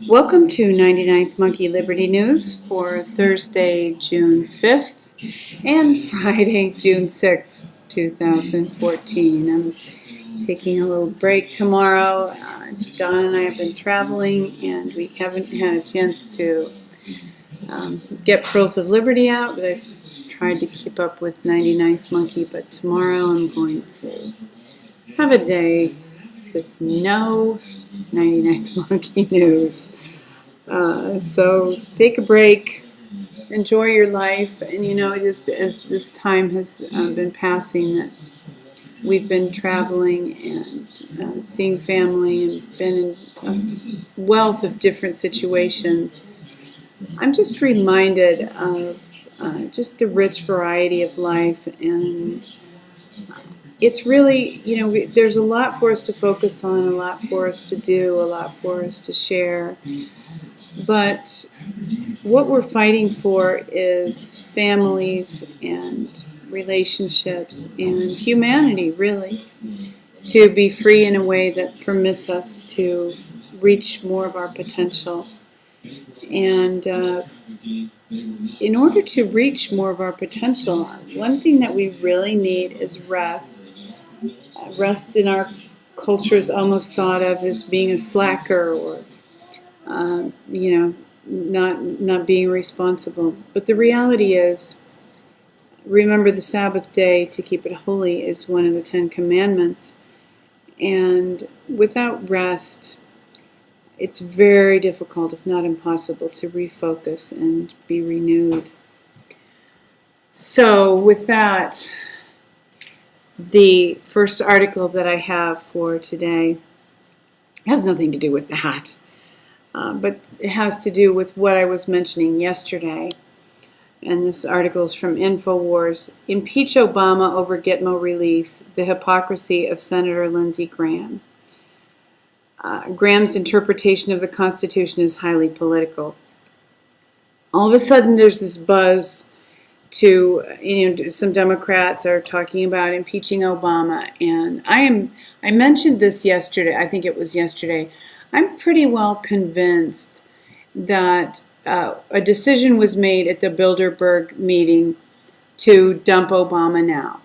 Welcome to 99th Monkey Liberty News for Thursday, June 5th and Friday, June 6th, 2014. I'm taking a little break tomorrow. Don and I have been traveling and we haven't had a chance to get Pearls of Liberty out, but I've tried to keep up with 99th Monkey, but tomorrow I'm going to have a day with no 99th Monkey News. So take a break, enjoy your life, and just as this time has been passing, that we've been traveling and seeing family and been in a wealth of different situations. I'm just reminded of just the rich variety of life, and it's really, there's a lot for us to focus on, a lot for us to do, a lot for us to share. But what we're fighting for is families and relationships and humanity, really, to be free in a way that permits us to reach more of our potential. And in order to reach more of our potential, one thing that we really need is rest. Rest in our culture is almost thought of as being a slacker or, not being responsible. But the reality is, remember the Sabbath day to keep it holy is one of the 10 Commandments. And without rest, it's very difficult, if not impossible, to refocus and be renewed. So with that, the first article that I have for today has nothing to do with that, but it has to do with what I was mentioning yesterday. And this article is from InfoWars. Impeach Obama over GITMO release, the hypocrisy of Senator Lindsey Graham. Graham's interpretation of the Constitution is highly political. All of a sudden there's this buzz to, some Democrats are talking about impeaching Obama, and I mentioned this yesterday, I think it was yesterday. I'm pretty well convinced that a decision was made at the Bilderberger meeting to dump Obama now.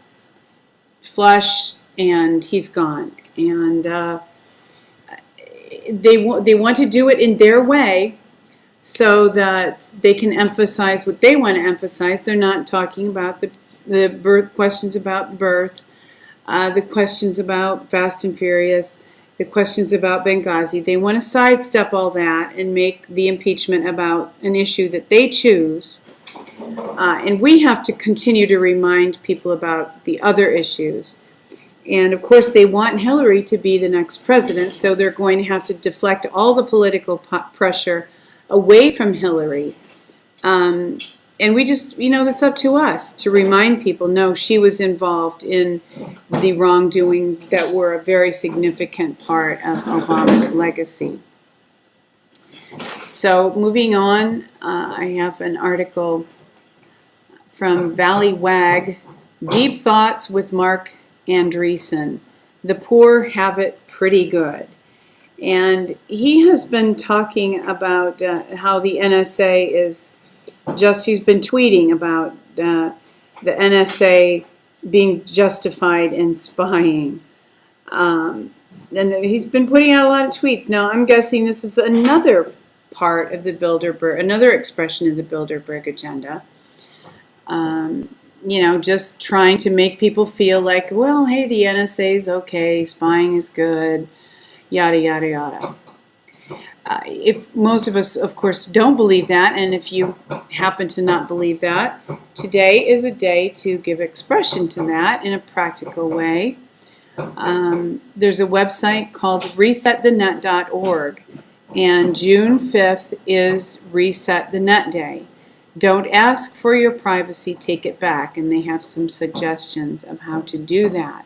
Flush, and he's gone. And they want to do it in their way so that they can emphasize what they want to emphasize. They're not talking about the birth questions about birth, the questions about Fast and Furious, the questions about Benghazi. They want to sidestep all that and make the impeachment about an issue that they choose. And we have to continue to remind people about the other issues. And of course, they want Hillary to be the next president, so they're going to have to deflect all the political pressure away from Hillary. And we just, that's up to us to remind people, no, she was involved in the wrongdoings that were a very significant part of Obama's legacy. So moving on, I have an article from Valley Wag, Deep Thoughts with Marc Andreessen. The poor have it pretty good. And he has been talking about how the NSA is he's been tweeting about the NSA being justified in spying. And he's been putting out a lot of tweets. Now, I'm guessing this is another part of the Bilderberg, another expression of the Bilderberg agenda. Just trying to make people feel like, well, hey, the NSA is okay, spying is good, yada, yada, yada. If most of us, of course, don't believe that, and if you happen to not believe that, today is a day to give expression to that in a practical way. There's a website called resetthenet.org, and June 5th is Reset the Net Day. Don't ask for your privacy, take it back, and they have some suggestions of how to do that.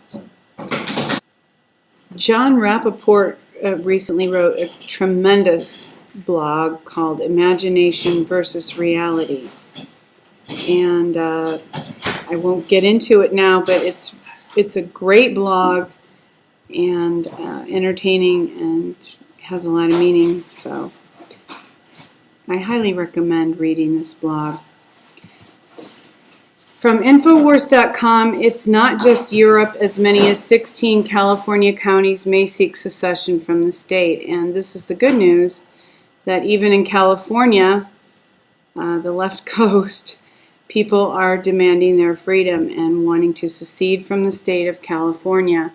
John Rappaport recently wrote a tremendous blog called Imagination versus Reality. And I won't get into it now, but it's a great blog and entertaining and has a lot of meaning. So I highly recommend reading this blog. From Infowars.com, it's not just Europe. As many as 16 California counties may seek secession from the state. And this is the good news, that even in California, the left coast, people are demanding their freedom and wanting to secede from the state of California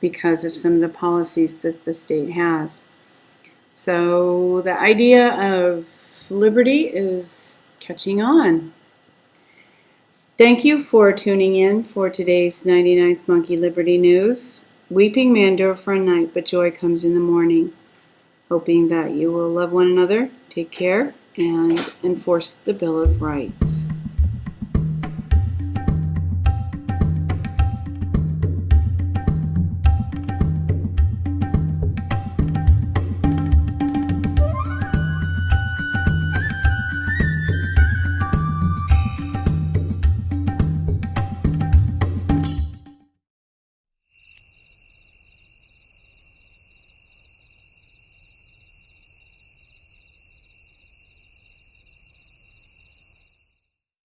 because of some of the policies that the state has. So the idea of liberty is catching on. Thank you for tuning in for today's 99th Monkey Liberty News. Weeping may endure for a night, but joy comes in the morning. Hoping that you will love one another, take care, and enforce the Bill of Rights.